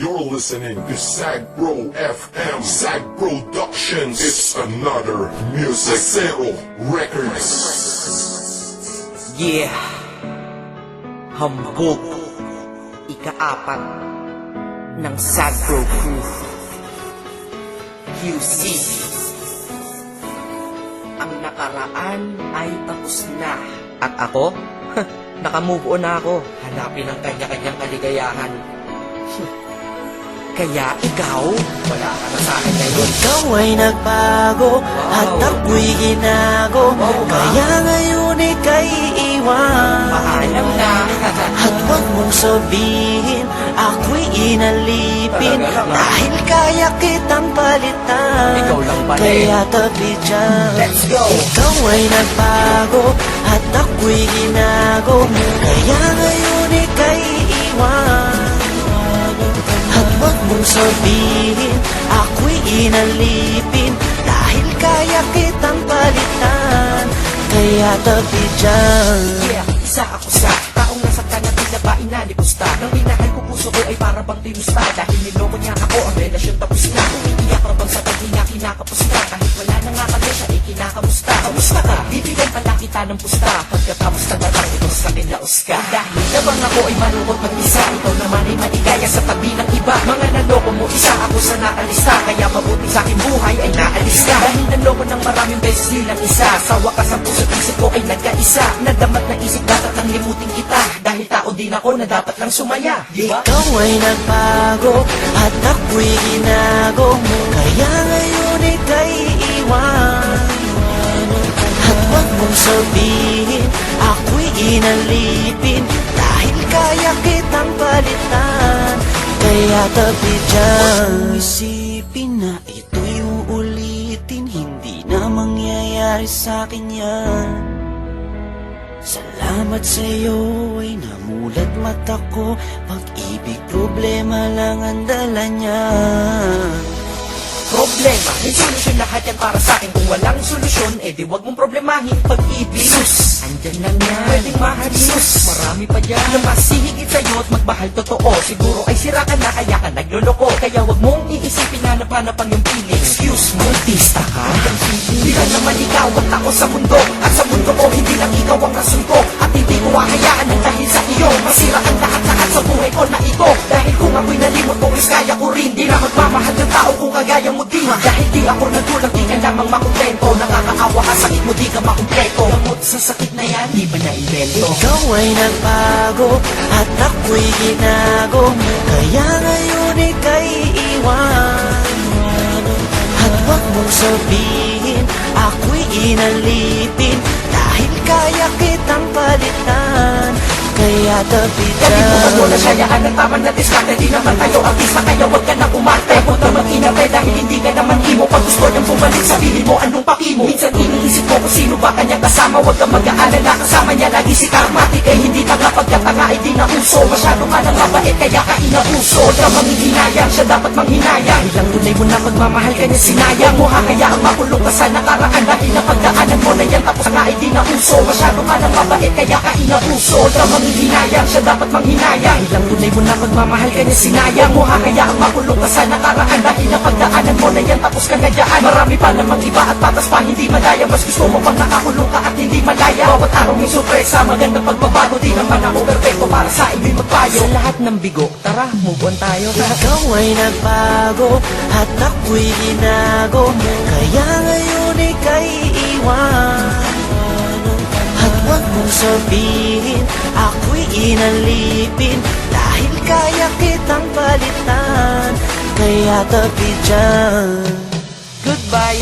You're listening to Sagbro FM, Sag Productions. It's another music Zero Records. Yeah, hambog, ika-4 ng Sagbro Crew. QC. Ang nakaraan ay tapos na. At ako? Naka-move on na ako. Hanapin ang kanya-kanyang kaligayahan. Kaya ikaw, wala ka na sa akin ngayon. Ikaw ay nagbago at ako'y ginago. Kaya ngayon ika'y iwan. Paalam na. At huwag mong sabihin ako'y inalipin. Dahil kaya kitang palitan. Ikaw lang pala eh. Kaya tabi dyan. Let's go. Ikaw ay nagbago at ako'y ginago. Kaya ngayon ika'y iwan. At huwag mong sabihin ako'y inalipin. Dahil kaya kitang palitan. Kaya tabi dyan. Yeah, isa ako sa taong nasaktan at tila ba inalipusta. Nang minahal ko puso ko ay para bang tinusta. Dahil niloko niya ako, ang relasyon tapos na. Umiiyak ka bang sa paghinga kinakapos na. Kahit wala na nga kami siya ay kinakamusta. Kamusta ka? Bibigyan pala kita ng pusta. Pagkatapos na datang ito sa kinlaos ka. Dahil nabang ako ay malungkot mag-isa. Ikaw naman ay maligaya sa tabi ng iba. Mga naloko mo isa ako sa nakalista. Kaya mabuti sa aking buhay ay naalis ka. Dahil naloko ng maraming beses nilang isa. Sa wakas ang puso't isip ko ay nagkaisa. Nadamat na isip dapat ang limutin kita. Dahil tao din ako na dapat lang sumaya. Diba? Ikaw ay nagbago at ako'y ginago. Kaya ngayon ika'y iwan. At huwag mong sabihin ako'y inalipin. Dahil kaya kitang palitan. Kaya tabi dyan. Isipin na ito'y uulitin. Hindi na mangyayari sa'kin yan. Salamat sa'yo ay namulat mata ko. Pag-ibig problema lang ang dala niya. Problema, may solusyon lahat yan para sa akin. Kung walang solusyon, di wag mong problemahin pag-ibig. Sus, andyan lang yan, pwedeng mahalin. Sus, marami pa dyan na mas hihigit sa'yo at magmahal totoo. Siguro ay sira ka na kaya ka nagloloko. Kaya wag mong iisipin na napanapang yung feeling. Excuse mo, artista ka? Hindi ka naman ikaw at ako sa mundo. At sa mundo ko, hindi lang ikaw ang rason ko. At hindi ko hahayaan ng dahil sa iyo masira ang lahat-lahat sa buhay ko na ito. Dahil kung ako'y nalimot mo, is kaya ko rin. Di na magmamahal ng tao kung kagaya mo di. Dahil di ako nagulang, di ka lamang makontento. Nakakaawa ka, sakit mo, di ka makumpleto. Gamot sa sakit na yan, di ba na-invento? Ikaw ay nagbago at ako'y ginago. Kaya ngayon ika'y iwan. At huwag mong sabihin ako'y inalipin. Dahil kaya kitang palitan. Kaya tabi Kasi kung mo na dyan. sayaan ng tama na diskarte. Di naman tayo artista, kaya wag ka na umarte. Huwag na mag-inarte dahil hindi ka naman imo. Pag gusto niyang bumalik, sabihin mo anong pakimo. Minsan iniisip ko kung sino ba kanyang kasama. Huwag kang mag-aalala, kasama niya lagi si Karmatic. Ay hindi na nga pagkatanga ay di na uso. Masyado ka nang mabait kaya ka inabuso. Huwag ka manghihinayang, siya dapat manghinayang. Ilang tunay mo na pagmamahal ka niya sinayang mo. Kaya ang makulong ka sa nakaraan. Dahil napagdaanan mo na yan tapos nga ay di na uso. Masyado ka nang mabait kaya ka inabuso. Huwag ka manghihinayang, siya dapat manghinayang. Ilang tunay mo na pagmamahal ka niya sinayang mo. Kaya ang makulong ka sa nakaraan. Dahil napagdaanan mo na yan tapos ka na dyan. Marami pa namang iba at patas pa hindi madaya. Mas gusto mo pang nakakulong ka at hindi malaya. Bawat araw may sorpresa, magandang pagbabago. Di naman ako perfecto para sa ibig magpayo. Sa lahat ng bigo, tara move on tayo. Ikaw ay nagbago at ako'y ginago. Kaya ngayon ika'y iwan. At huwag mong sabihin ako'y inalipin. Dahil kaya kitang palitan. Kaya tabi dyan. Goodbye.